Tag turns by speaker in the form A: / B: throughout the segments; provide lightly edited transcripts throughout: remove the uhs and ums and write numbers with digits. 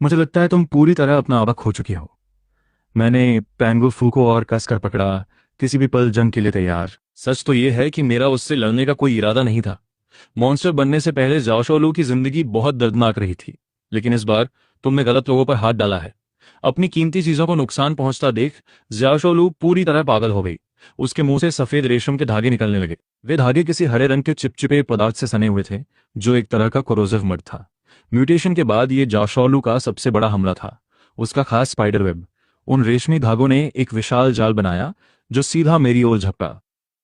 A: मुझे लगता है तुम पूरी तरह अपना आवा खो चुकी हो। मैंने पैंगो फू को और कस कर पकड़ा, किसी भी पल जंग के लिए तैयार।
B: सच तो यह है कि मेरा उससे लड़ने का कोई इरादा नहीं था। मॉन्स्टर बनने से पहले जाओशोलू की जिंदगी बहुत दर्दनाक रही थी, लेकिन इस बार तुमने गलत लोगों पर हाथ डाला है। अपनी कीमती चीजों को नुकसान पहुंचता देख जाओशोलू पूरी तरह पागल हो गई। उसके मुंह से सफेद रेशम के धागे निकलने लगे। वे धागे किसी हरे रंग के चिपचिपे पदार्थ से सने हुए थे, जो एक तरह का कोरोसिव मड था। म्यूटेशन के बाद ये जाओशोलू का सबसे बड़ा हमला था। उसका खास स्पाइडर वेब। उन रेशमी धागों ने एक विशाल जाल बनाया, जो सीधा मेरी ओर झपटा।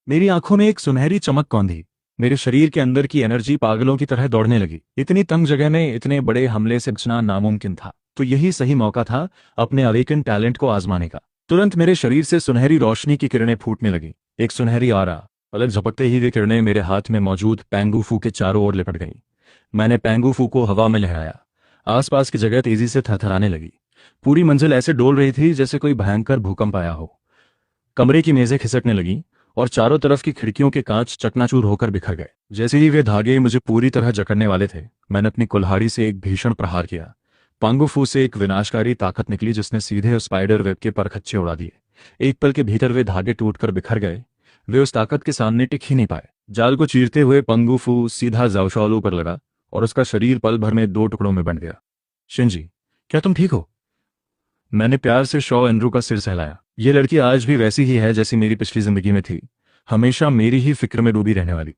B: मेरी आंखों में एक सुनहरी चमक कौंधी। मेरे शरीर के अंदर की एनर्जी पागलों की तरह दौड़ने लगी। इतनी तंग जगह में इतने बड़े हमले से बचना नामुमकिन था, तो यही सही मौका था अपने अवेकन टैलेंट को आजमाने का। तुरंत मेरे शरीर से सुनहरी रोशनी की किरणें फूटने लगी, एक सुनहरी आरा। पलक झपकते ही वे किरणें मेरे हाथ में मौजूद पैंगू फू के चारों ओर लिपट गईं। मैंने पैंगू फू को हवा में लहराया। आसपास की जगह तेजी से थरथराने लगी। पूरी मंजिल ऐसे डोल रही थी जैसे कोई भयंकर भूकंप आया हो। कमरे की मेजें खिसकने लगीं और चारों तरफ की खिड़कियों के कांच चकनाचूर होकर बिखर गए। जैसे ही वे धागे मुझे पूरी तरह जकड़ने वाले थे, मैंने अपनी कुल्हाड़ी से एक भीषण प्रहार किया। पांगुफू से एक विनाशकारी ताकत निकली जिसने सीधे उस स्पाइडर वेब के परखच्चे उड़ा दिए। एक पल के भीतर वे धागे टूटकर बिखर गए। वे उस ताकत के सामने टिक ही नहीं पाए। जाल को चीरते हुए पंगुफू सीधा जाओशोलू पर लगा और उसका शरीर पल भर में दो टुकड़ों में बंट गया। शिंजी, क्या तुम ठीक हो? मैंने प्यार से शॉ एंड्रू का सिर सहलाया। ये लड़की आज भी वैसी ही है जैसी मेरी पिछली जिंदगी में थी, हमेशा मेरी ही फिक्र में डूबी रहने वाली।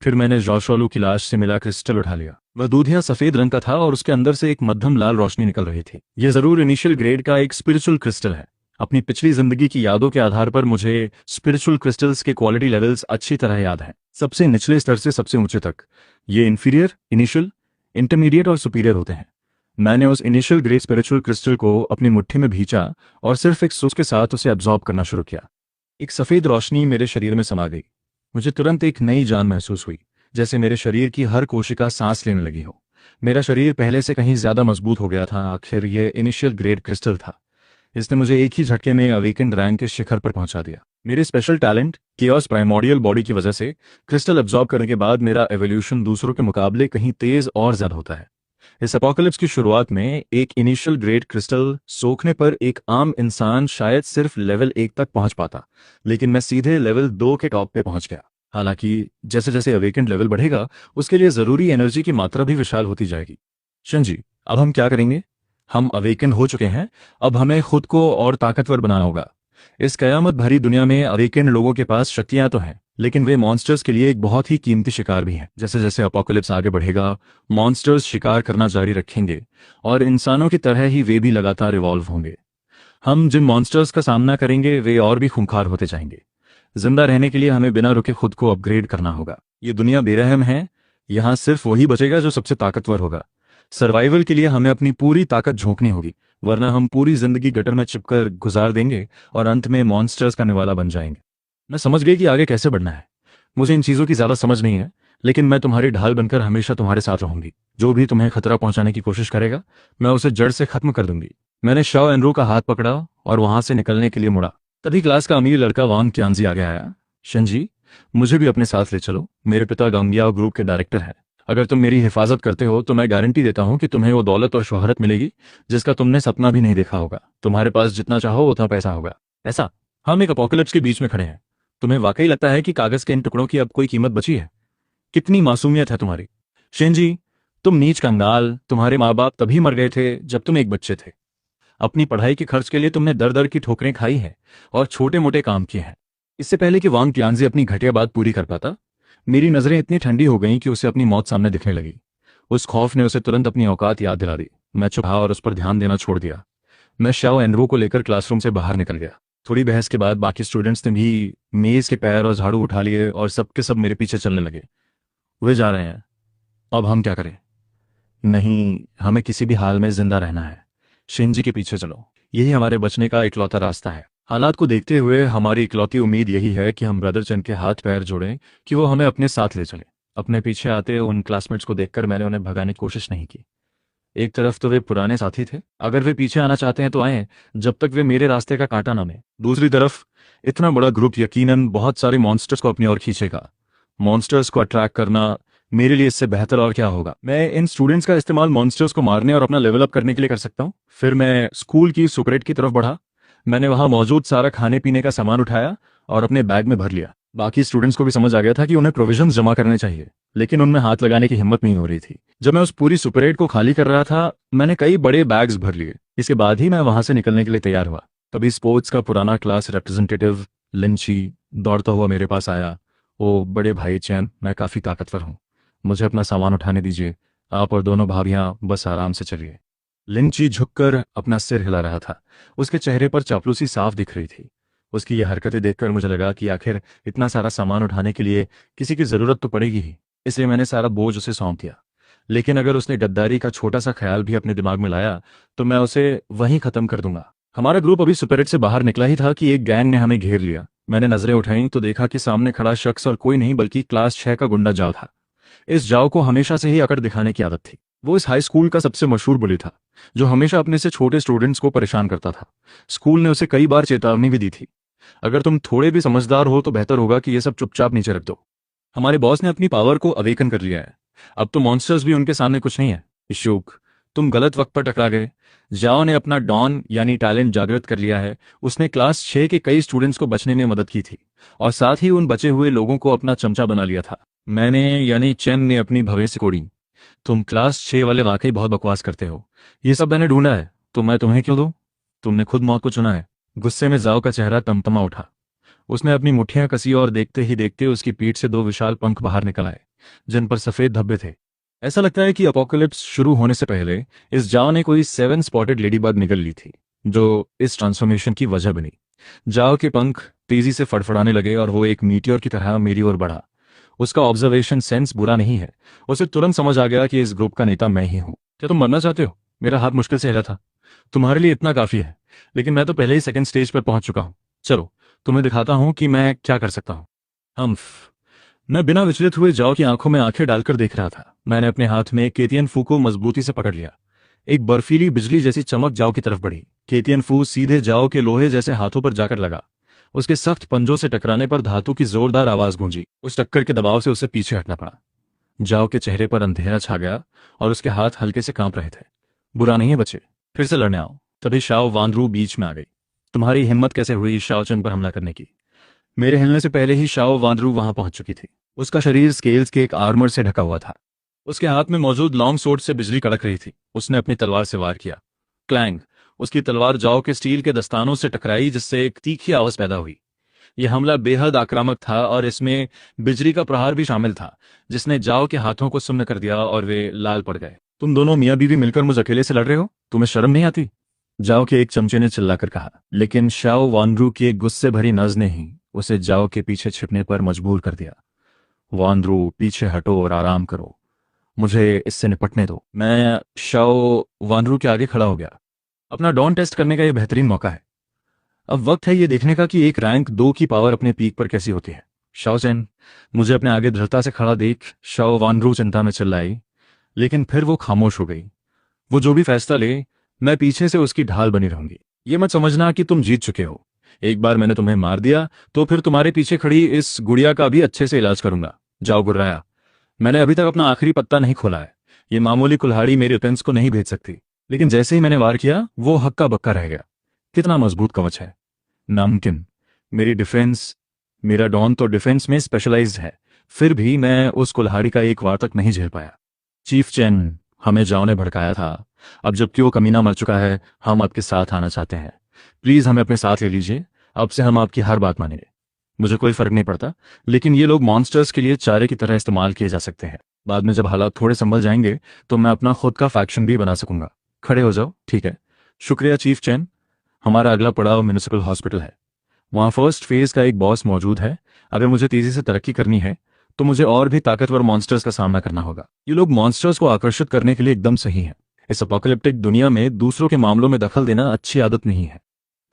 B: फिर मैंने जॉशोलू की लाश से मिला क्रिस्टल उठा लिया। वह दूधिया सफेद रंग का था और उसके अंदर से एक मध्यम लाल रोशनी निकल रही थी। यह जरूर इनिशियल ग्रेड का एक स्पिरिचुअल क्रिस्टल है। अपनी पिछली जिंदगी की यादों के आधार पर मुझे स्पिरिचुअल क्रिस्टल्स के क्वालिटी लेवल्स अच्छी तरह याद हैं, सबसे निचले स्तर से सबसे ऊंचे तक। ये इन्फीरियर, इनिशियल, इंटरमीडिएट और सुपीरियर होते हैं। मैंने उस इनिशियल ग्रेड स्पिरिचुअल क्रिस्टल को अपनी मुट्ठी में भींचा और सिर्फ एक स्विच के साथ उसे एब्जॉर्ब करना शुरू किया। एक सफेद रोशनी मेरे शरीर में समा गई। मुझे तुरंत एक नई जान महसूस हुई, जैसे मेरे शरीर की हर कोशिका सांस लेने लगी हो। मेरा शरीर पहले से कहीं ज्यादा मजबूत हो गया था। आखिर यह इनिशियल ग्रेड क्रिस्टल था। इसने मुझे एक ही झटके में अवेकेंड रैंक के शिखर पर पहुंचा दिया। मेरे special talent chaos primordial body की वजह से क्रिस्टल एब्जॉर्ब करने के बाद मेरा एवोल्यूशन दूसरों के मुकाबले कहीं तेज और ज्यादा होता है। इस अपोकलिप्स की शुरुआत में एक इनिशियल ग्रेड क्रिस्टल सोखने पर एक आम इंसान शायद सिर्फ लेवल 1 तक पहुंच पाता, लेकिन मैं सीधे लेवल 2 के टॉप पे पहुंच गया। हालांकि जैसे जैसे अवेकेंड लेवल बढ़ेगा, उसके लिए जरूरी एनर्जी की मात्रा भी विशाल होती जाएगी। शंजी, अब हम क्या करेंगे? हम अवेकन हो चुके हैं, अब हमें खुद को और ताकतवर बनाना होगा। इस कयामत भरी दुनिया में अवेकन लोगों के पास शक्तियां तो हैं, लेकिन वे मॉन्स्टर्स के लिए एक बहुत ही कीमती शिकार भी हैं। जैसे जैसे अपोकलिप्स आगे बढ़ेगा, मॉन्स्टर्स शिकार करना जारी रखेंगे और इंसानों की तरह ही वे भी लगातार इवॉल्व होंगे। हम जिन मॉन्स्टर्स का सामना करेंगे वे और भी खूंखार होते जाएंगे। जिंदा रहने के लिए हमें बिना रुके खुद को अपग्रेड करना होगा। ये दुनिया बेरहम है, यहाँ सिर्फ वही बचेगा जो सबसे ताकतवर होगा। सर्वाइवल के लिए हमें अपनी पूरी ताकत झोंकनी होगी, वरना हम पूरी जिंदगी गटर में चिपकर गुजार देंगे और अंत में मॉन्स्टर्स का निवाला बन जाएंगे। मैं समझ गई कि आगे कैसे बढ़ना है। मुझे इन चीज़ों की ज़्यादा समझ नहीं है, लेकिन मैं तुम्हारी ढाल बनकर हमेशा तुम्हारे साथ रहूंगी। जो भी तुम्हें खतरा पहुंचाने की कोशिश करेगा, मैं उसे जड़ से खत्म कर दूंगी। मैंने शॉ एनरू का हाथ पकड़ा और वहां से निकलने के लिए मुड़ा। तभी क्लास का अमीर लड़का वांग क्यांजी आगे आया। शंजी, मुझे भी अपने साथ ले चलो। मेरे पिता गंगियाओ ग्रुप के डायरेक्टर हैं। अगर तुम मेरी हिफाजत करते हो तो मैं गारंटी देता हूं कि तुम्हें वो दौलत और शोहरत मिलेगी जिसका तुमने सपना भी नहीं देखा होगा। तुम्हारे पास जितना चाहो उतना पैसा होगा। ऐसा? हम एक अपोकलिप्स के बीच में खड़े हैं। तुम्हें वाकई लगता है कि कागज के इन टुकड़ों की अब कोई कीमत बची है? कितनी मासूमियत है तुम्हारी। शेनजी, तुम नीच कंगाल। तुम्हारे माँ बाप तभी मर गए थे जब तुम एक बच्चे थे। अपनी पढ़ाई के खर्च के लिए तुमने दर दर की ठोकरें खाई हैं और छोटे मोटे काम किए हैं। इससे पहले कि वांग क्यांजी अपनी घटिया बात पूरी कर पाता, मेरी नजरें इतनी ठंडी हो गईं कि उसे अपनी मौत सामने दिखने लगी। उस खौफ ने उसे तुरंत अपनी औकात याद दिला दी। मैं चुप रहा और उस पर ध्यान देना छोड़ दिया। मैं शाओ एनरो को लेकर क्लासरूम से बाहर निकल गया। थोड़ी बहस के बाद बाकी स्टूडेंट्स ने भी मेज के पैर और झाड़ू उठा लिए और सबके सब मेरे पीछे चलने लगे। वे जा रहे हैं, अब हम क्या करें? नहीं, हमें किसी भी हाल में जिंदा रहना है। शिनजी के पीछे चलो, यही हमारे बचने का इकलौता रास्ता है। हालात को देखते हुए हमारी इकलौती उम्मीद यही है कि हम ब्रदर चंद के हाथ पैर जोड़ें कि वो हमें अपने साथ ले चले। अपने पीछे आते उन क्लासमेट्स को देखकर मैंने उन्हें भगाने की कोशिश नहीं की। एक तरफ तो वे पुराने साथी थे, अगर वे पीछे आना चाहते हैं तो आए, जब तक वे मेरे रास्ते का कांटा ना बने। दूसरी तरफ इतना बड़ा ग्रुप यकीनन बहुत सारे मॉन्स्टर्स को अपनी ओर खींचेगा। मॉन्स्टर्स को अट्रैक्ट करना
A: मेरे लिए इससे बेहतर और क्या होगा। मैं इन स्टूडेंट्स का इस्तेमाल मॉन्स्टर्स को मारने और अपना लेवल अप करने के लिए कर सकता हूँ। फिर मैं स्कूल की सुपरेट की तरफ बढ़ा। मैंने वहां मौजूद सारा खाने पीने का सामान उठाया और अपने बैग में भर लिया। बाकी स्टूडेंट्स को भी समझ आ गया था कि उन्हें प्रोविजंस जमा करने चाहिए, लेकिन उनमें हाथ लगाने की हिम्मत नहीं हो रही थी। जब मैं उस पूरी सुपरेट को खाली कर रहा था, मैंने कई बड़े बैग्स भर लिए। इसके बाद ही मैं वहां से निकलने के लिए तैयार हुआ। तभी स्पोर्ट्स का पुराना क्लास रिप्रेजेंटेटिव लिंची दौड़ता हुआ मेरे पास आया। ओ बड़े भाई चैन, मैं काफ़ी ताकतवर हूँ, मुझे अपना सामान उठाने दीजिए। आप और दोनों भाभियाँ बस आराम से चलिए। लिंची झुककर अपना सिर हिला रहा था। उसके चेहरे पर चापलूसी साफ दिख रही थी। उसकी यह हरकतें देखकर मुझे लगा कि आखिर इतना सारा सामान उठाने के लिए किसी की ज़रूरत तो पड़ेगी ही, इसलिए मैंने सारा बोझ उसे सौंप दिया। लेकिन अगर उसने गद्दारी का छोटा सा ख्याल भी अपने दिमाग में लाया तो मैं उसे वहीं ख़त्म कर दूंगा। हमारा ग्रुप अभी सुपरेट से बाहर निकला ही था कि एक गैंग ने हमें घेर लिया। मैंने नजरें उठाई तो देखा कि सामने खड़ा शख्स और कोई नहीं बल्कि क्लास 6 का गुंडा जाओ था। इस जाओ को हमेशा से ही अकड़ दिखाने की आदत थी। वो इस हाई स्कूल का सबसे मशहूर बुली था, जो हमेशा अपने से छोटे स्टूडेंट्स को परेशान करता था। स्कूल ने उसे कई बार चेतावनी भी दी थी, अगर तुम थोड़े भी समझदार हो तो बेहतर होगा कि ये सब चुपचाप नीचे रख दो। हमारे बॉस ने अपनी पावर को अवेकन कर लिया है। अब तो मॉन्स्टर्स भी उनके सामने कुछ नहीं है। इशूक, तुम गलत वक्त पर टकरा गए। जाओ ने अपना डॉन यानी टैलेंट जागृत कर लिया है। उसने क्लास 6 के कई स्टूडेंट्स को बचने में मदद की थी और साथ ही उन बचे हुए लोगों को अपना चमचा बना लिया था। मैंने यानी चेन ने अपनी भवें से कोड़ी। तुम क्लास 6 वाले वाकई बहुत बकवास करते हो। ये सब मैंने ढूंढा है तो मैं तुम्हें क्यों दूं? तुमने खुद मौत को चुना है। गुस्से में जाओ का चेहरा तमतमा उठा। उसने अपनी मुट्ठियां कसी और देखते ही देखते उसकी पीठ से 2 विशाल पंख बाहर निकल आए, जिन पर सफेद धब्बे थे। ऐसा लगता है कि अपोकलिप्स शुरू होने से पहले इस जाओ ने कोई 7 स्पॉटेड लेडीबग निकल ली थी, जो इस ट्रांसफॉर्मेशन की वजह बनी। जाओ के पंख तेजी से फड़फड़ाने लगे और वो एक मीटियोर की तरह मेरी ओर बढ़ा। उसका ऑब्जर्वेशन सेंस बुरा नहीं है। उसे तुरंत समझ आ गया कि इस ग्रुप का नेता मैं ही हूं। क्या तुम मरना चाहते हो? मेरा हाथ मुश्किल से हिला था। तुम्हारे लिए इतना काफी है, लेकिन मैं तो पहले ही सेकंड स्टेज पर पहुंच चुका हूं। चलो तुम्हें दिखाता हूं कि मैं क्या कर सकता हूं। हम्फ। मैं बिना विचलित हुए जाओ की आंखों में आंखें डालकर देख रहा था। मैंने अपने हाथ में केतियन फू को मजबूती से पकड़ लिया। एक बर्फीली बिजली जैसी चमक जाओ की तरफ बढ़ी। केतियन फू सीधे जाओ के लोहे जैसे हाथों पर जाकर लगा। उसके सख्त पंजों से टकराने पर धातु की जोरदार आवाज गूंजी। उस टक्कर के दबाव से उसे पीछे हटना पड़ा। जाओ के चेहरे पर अंधेरा छा गया और उसके हाथ हल्के से कांप रहे थे। बुरा नहीं है बच्चे, फिर से लड़ने आओ। तभी शाओ वानरू बीच में आ गई। तुम्हारी हिम्मत कैसे हुई शाओ चंग पर हमला करने की? मेरे हिलने से पहले ही शाओ वानरू वहां पहुंच चुकी थी। उसका शरीर स्केल्स के एक आर्मर से ढका हुआ था। उसके हाथ में मौजूद लॉन्ग सोर्ड से बिजली कड़क रही थी। उसने अपनी तलवार से वार किया। क्लैंग। उसकी तलवार जाओ के स्टील के दस्तानों से टकराई, जिससे एक तीखी आवाज पैदा हुई। यह हमला बेहद आक्रामक था और इसमें बिजली का प्रहार भी शामिल था, जिसने जाओ के हाथों को सुन्न कर दिया और वे लाल पड़ गए। तुम दोनों मियाँ बीवी मिलकर मुझ अकेले से लड़ रहे हो? तुम्हें शर्म नहीं आती? जाओ के एक चमचे ने चिल्लाकर कहा। लेकिन शाओ वानरू की एक गुस्से भरी नज ने ही उसे जाओ के पीछे छिपने पर मजबूर कर दिया। वानरू, पीछे हटो और आराम करो, मुझे इससे निपटने दो। मैं शाओ वानरू के आगे खड़ा हो गया। अपना डॉन टेस्ट करने का यह बेहतरीन मौका है। अब वक्त है ये देखने का कि एक रैंक 2 की पावर अपने पीक पर कैसी होती है। शाओ चैन। मुझे अपने आगे दृढ़ता से खड़ा देख शाओ वानरू चिंता में चिल्लाई, लेकिन फिर वो खामोश हो गई। वो जो भी फैसला ले, मैं पीछे से उसकी ढाल बनी रहूंगी। ये मत समझना कि तुम जीत चुके हो। एक बार मैंने तुम्हें मार दिया तो फिर तुम्हारे पीछे खड़ी इस गुड़िया का भी अच्छे से इलाज करूंगा। जाओ गुर्राया, मैंने अभी तक अपना आखिरी पत्ता नहीं खोला है। ये मामूली कुल्हाड़ी मेरे डिफेंस को नहीं भेज सकती, लेकिन जैसे ही मैंने वार किया वो हक्का बक्का रह गया। कितना मजबूत कवच है। नामुमकिन। मेरी डिफेंस, मेरा डॉन तो डिफेंस में स्पेशलाइज्ड है, फिर भी मैं उस कुल्हाड़ी का एक वार तक नहीं झेल पाया। चीफ चैन, हमें जाओ ने भड़काया था। अब जबकि वो कमीना मर चुका है, हम आपके साथ आना चाहते हैं। प्लीज हमें अपने साथ ले लीजिए। अब से हम आपकी हर बात मानेंगे। मुझे कोई फर्क नहीं पड़ता, लेकिन ये लोग मॉन्स्टर्स के लिए चारे की तरह इस्तेमाल किए जा सकते हैं। बाद में जब हालात थोड़े संभल जाएंगे तो मैं अपना खुद का फैक्शन भी बना सकूंगा। खड़े हो जाओ। ठीक है, शुक्रिया चीफ चैन। हमारा अगला पड़ाव म्युनिसिपल हॉस्पिटल है। वहाँ फर्स्ट फेज का एक बॉस मौजूद है। अगर मुझे तेजी से तरक्की करनी है तो मुझे और भी ताकतवर मॉन्स्टर्स का सामना करना होगा। ये लोग मॉन्स्टर्स को आकर्षित करने के लिए एकदम सही हैं। इस अपोकलिप्टिक दुनिया में दूसरों के मामलों में दखल देना अच्छी आदत नहीं है।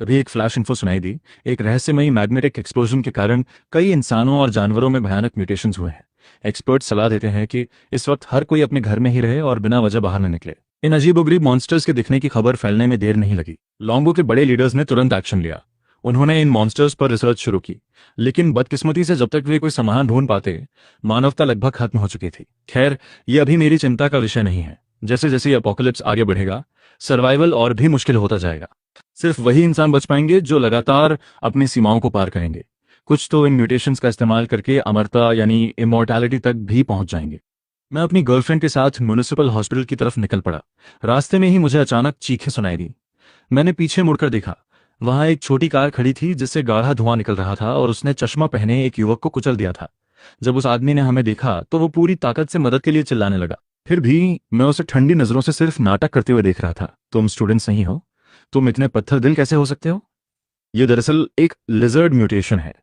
A: तभी एक फ्लैश इन्फो सुनाई दी। एक रहस्यमयी मैग्नेटिक एक्सप्लोजन के कारण कई इंसानों और जानवरों में भयानक म्यूटेशंस हुए हैं। एक्सपर्ट सलाह देते हैं कि इस वक्त हर कोई अपने घर में ही रहे और बिना वजह बाहर न निकले। इन अजीबोगरीब मॉन्स्टर्स के दिखने की खबर फैलने में देर नहीं लगी। लॉन्गो के बड़े लीडर्स ने तुरंत एक्शन लिया।
B: उन्होंने इन मॉन्स्टर्स पर रिसर्च शुरू की, लेकिन बदकिस्मती से जब तक वे कोई समाधान ढूंढ पाते, मानवता लगभग खत्म हो चुकी थी। खैर, ये अभी मेरी चिंता का विषय नहीं है। जैसे जैसे अपोकलिप्स आगे बढ़ेगा, सर्वाइवल और भी मुश्किल होता जाएगा। सिर्फ वही इंसान बच पाएंगे जो लगातार अपनी सीमाओं को पार करेंगे। कुछ तो इन म्यूटेशंस का इस्तेमाल करके अमरता यानी इमॉर्टैलिटी तक भी पहुंच जाएंगे। मैं अपनी गर्लफ्रेंड के साथ म्युनिसिपल हॉस्पिटल की तरफ निकल पड़ा। रास्ते में ही मुझे अचानक चीखें सुनाई दी। मैंने पीछे मुड़कर देखा। वहां एक छोटी कार खड़ी थी जिससे गाढ़ा धुआं निकल रहा था और उसने चश्मा पहने एक युवक को कुचल दिया था। जब उस आदमी ने हमें देखा तो वो पूरी ताकत से मदद के लिए चिल्लाने लगा। फिर भी मैं उसे ठंडी नजरों से सिर्फ नाटक करते हुए देख रहा था। तुम स्टूडेंट्स नहीं हो? तुम इतने पत्थर दिल कैसे हो सकते हो? ये दरअसल एक लिजर्ड म्यूटेशन है।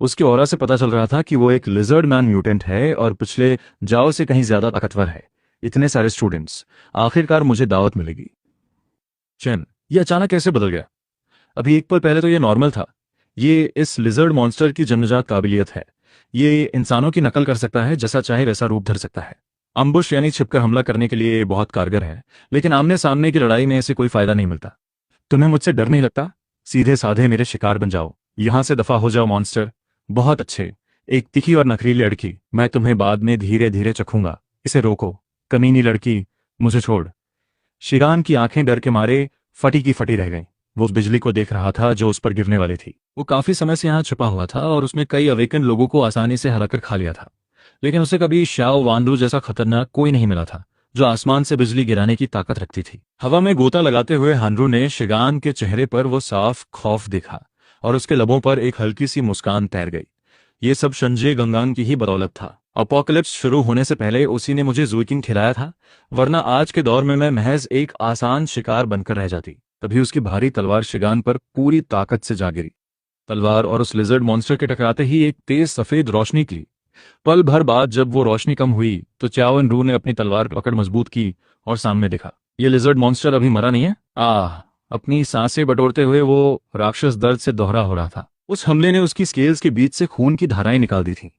B: उसके ऑरा से पता चल रहा था कि वो एक लिजर्ड मैन म्यूटेंट है और पिछले जाओ से कहीं ज्यादा ताकतवर है। इतने सारे स्टूडेंट्स, आखिरकार मुझे दावत मिलेगी। चैन, ये अचानक कैसे बदल गया? अभी एक पल पहले तो ये नॉर्मल था। ये इस लिजर्ड मॉन्स्टर की जन्मजात काबिलियत है। ये इंसानों की नकल कर सकता है, जैसा चाहे वैसा रूप धर सकता है। अम्बुश यानी छिपकर हमला करने के लिए बहुत कारगर है, लेकिन आमने सामने की लड़ाई में इसे कोई फायदा नहीं मिलता। तुम्हें मुझसे डर नहीं लगता? सीधे साधे मेरे शिकार बन जाओ। यहां से दफा हो जाओ मॉन्स्टर। बहुत अच्छे। एक तीखी और नखरीली लड़की, मैं तुम्हें बाद में धीरे धीरे चखूंगा। इसे रोको। कमीनी लड़की, मुझे छोड़। शिगान की आंखें डर के मारे फटी की फटी रह गईं। वो उस बिजली को देख रहा था जो उस पर गिरने वाली थी। वो काफी समय से यहाँ छुपा हुआ था और उसमें कई अवेकन लोगों को आसानी से हराकर खा लिया था, लेकिन उसे कभी शाओ वानरू जैसा खतरनाक कोई नहीं मिला था जो आसमान से बिजली गिराने की ताकत रखती थी। हवा में गोता लगाते हुए हानरू ने शिगान के चेहरे पर वो साफ खौफ देखा और उसके लबों पर एक हल्की सी मुस्कान तैर गई। ये सब संजय गंगान की ही बदौलत था। अपोकलिप्स शुरू होने से पहले उसी ने मुझे जुइकिंग खिलाया था, वरना आज के दौर में मैं महज एक आसान शिकार बनकर रह जाती। तभी उसकी भारी तलवार शिगान पर पूरी ताकत से जा गिरी। तलवार और उस लिजर्ड मॉन्स्टर के टकराते ही एक तेज सफेद रोशनी निकली। पल भर बाद जब वो रोशनी कम हुई तो चावन रू ने अपनी तलवार पकड़ मजबूत की और सामने देखा। ये लिजर्ड मॉन्स्टर अभी मरा नहीं है। अपनी सांसें बटोरते हुए वो राक्षस दर्द से दोहरा हो रहा था। उस हमले ने उसकी स्केल्स के बीच से खून की धाराएं निकाल दी थीं।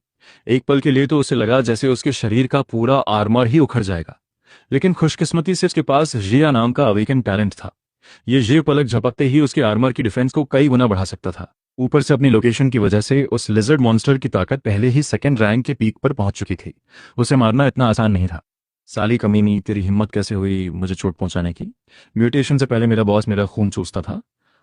B: एक पल के लिए तो उसे लगा जैसे उसके शरीर का पूरा आर्मर ही उखड़ जाएगा, लेकिन खुशकिस्मती से उसके पास जिया नाम का अवेकन टैलेंट था। ये जिया पलक झपकते ही उसके आर्मर की डिफेंस को कई गुना बढ़ा सकता था। ऊपर से अपनी लोकेशन की वजह से उस लिजर्ड मॉन्स्टर की ताकत पहले ही सेकंड रैंक के पीक पर पहुंच चुकी थी। उसे मारना इतना आसान नहीं था। साली कमीनी, तेरी हिम्मत कैसे हुई मुझे चोट पहुंचाने की? म्यूटेशन से पहले मेरा बॉस मेरा खून चूसता था,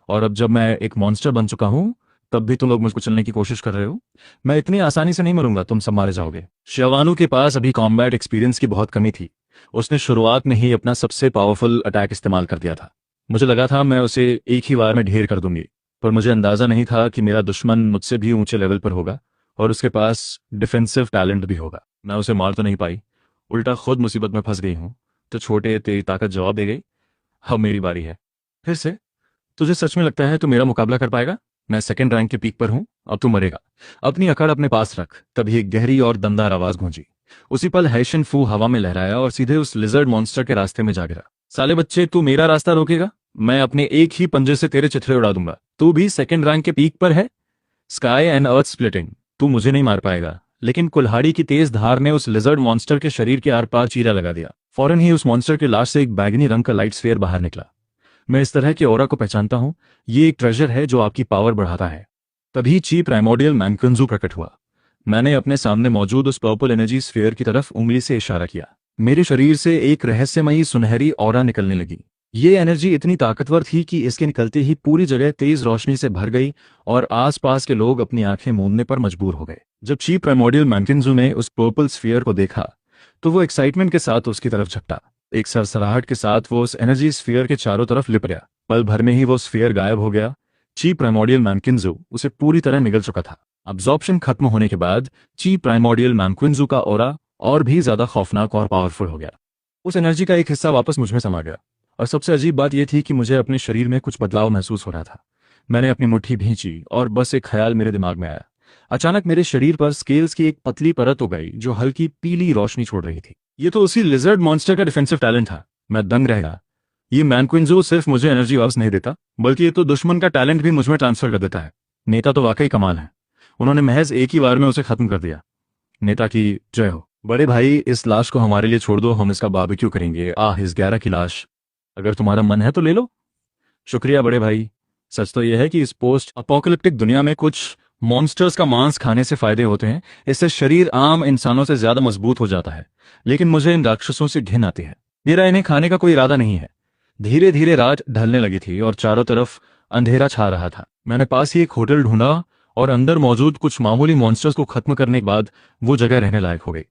B: और अब जब मैं एक मॉन्स्टर बन चुका हूं तब भी तुम लोग मुझको चलने की कोशिश कर रहे हो। मैं इतनी आसानी से नहीं मरूंगा, तुम सब मारे जाओगे। शवानू के पास अभी कॉम्बैट एक्सपीरियंस की बहुत कमी थी। उसने शुरुआत में ही अपना सबसे पावरफुल अटैक इस्तेमाल कर दिया था। मुझे लगा था मैं उसे एक ही बार में ढेर कर दूंगी, पर मुझे अंदाजा नहीं था कि मेरा दुश्मन मुझसे भी ऊंचे लेवल पर होगा और उसके पास डिफेंसिव टैलेंट भी होगा। मैं उसे मार तो नहीं पाई, उल्टा खुद मुसीबत में फंस गई हूं। तो छोटे तेरी ताकत जवाब दे गई। अब मेरी बारी है। फिर से? तुझे सच में लगता है तू मेरा मुकाबला कर पाएगा? मैं सेकंड रैंक के पीक पर हूं, अब तू मरेगा। अपनी अकड़ अपने पास रख। तभी एक गहरी और दमदार आवाज गूंजी। उसी पल हैशन फू हवा में लहराया और सीधे उस लिजर्ड मॉन्स्टर के रास्ते में जा गिरा। साले बच्चे, तू मेरा रास्ता रोकेगा? मैं अपने एक ही पंजे से तेरे चिथड़े उड़ा दूंगा। तू भी सेकंड रैंक के पीक पर है। Sky and earth splitting. तू मुझे नहीं मार पाएगा। लेकिन कुल्हाड़ी की तेज धार ने उस लिजर्ड मॉन्स्टर के शरीर के आर पार चीरा लगा दिया। फौरन ही उस मॉन्स्टर के लाश से एक बैगनी रंग का लाइट स्फीयर बाहर निकला। मैं इस तरह के ऑरा को पहचानता हूं। ये एक ट्रेजर है जो आपकी पावर बढ़ाता है। तभी ची प्राइमोर्डियल मैनकुंजू प्रकट हुआ। मैंने अपने सामने मौजूद उस पर्पल एनर्जी स्फीयर की तरफ उंगली से इशारा किया। मेरे शरीर से एक रहस्यमयी सुनहरी ऑरा निकलने लगी। ये एनर्जी इतनी ताकतवर थी कि इसके निकलते ही पूरी जगह तेज रोशनी से भर गई और आसपास के लोग अपनी आंखें मूंदने पर मजबूर हो गए। जब ची प्राइमोर्डियल मैनकुंजू ने उस पर्पल स्फीयर को देखा तो वो एक्साइटमेंट के साथ उसकी तरफ झपटा। एक सरसराहट के साथ वो उस एनर्जी स्फीयर के चारों तरफ लिप गया। पल भर में ही वो स्फीयर गायब हो गया। ची प्राइमोर्डियल मैनकुंजू उसे पूरी तरह निगल चुका था। अब्जॉर्प्शन खत्म होने के बाद ची प्राइमोर्डियल मैनकुंजू का ऑरा और भी ज्यादा खौफनाक और पावरफुल हो गया। उस एनर्जी का एक हिस्सा वापस मुझ में समा गया, और सबसे अजीब बात यह थी कि मुझे अपने शरीर में कुछ बदलाव महसूस हो रहा था। मैंने अपनी मुट्ठी भींची और बस एक ख्याल मेरे दिमाग में आया। अचानक मेरे शरीर पर स्केल्स की एक पतली परत हो गई जो हल्की पीली रोशनी छोड़ रही थी। ये तो उसी लिजर्ड मॉन्स्टर का डिफेंसिव टैलेंट था। मैं दंग रह गया। ये मैनकुंजू सिर्फ मुझे एनर्जी वापस नहीं देता, बल्कि ये तो दुश्मन का टैलेंट भी मुझ में ट्रांसफर कर देता है। नेता तो वाकई कमाल है। उन्होंने महज एक ही बार में उसे खत्म कर दिया। नेता की जय हो। बड़े भाई, इस लाश को हमारे लिए छोड़ दो, हम इसका बारबेक्यू करेंगे। इस 11 की लाश, अगर तुम्हारा मन है तो ले लो। शुक्रिया बड़े भाई।
A: सच तो यह है कि इस पोस्ट अपोकलिप्टिक दुनिया में कुछ मॉन्स्टर्स का मांस खाने से फायदे होते हैं। इससे शरीर आम इंसानों से ज्यादा मजबूत हो जाता है। लेकिन मुझे इन राक्षसों से घिन आती है। मेरा इन्हें खाने का कोई इरादा नहीं है। धीरे धीरे रात ढलने लगी थी और चारों तरफ अंधेरा छा रहा था। मैंने पास ही एक होटल ढूंढा और अंदर मौजूद कुछ मामूली मॉन्स्टर्स को खत्म करने के बाद वो जगह रहने लायक हो गई।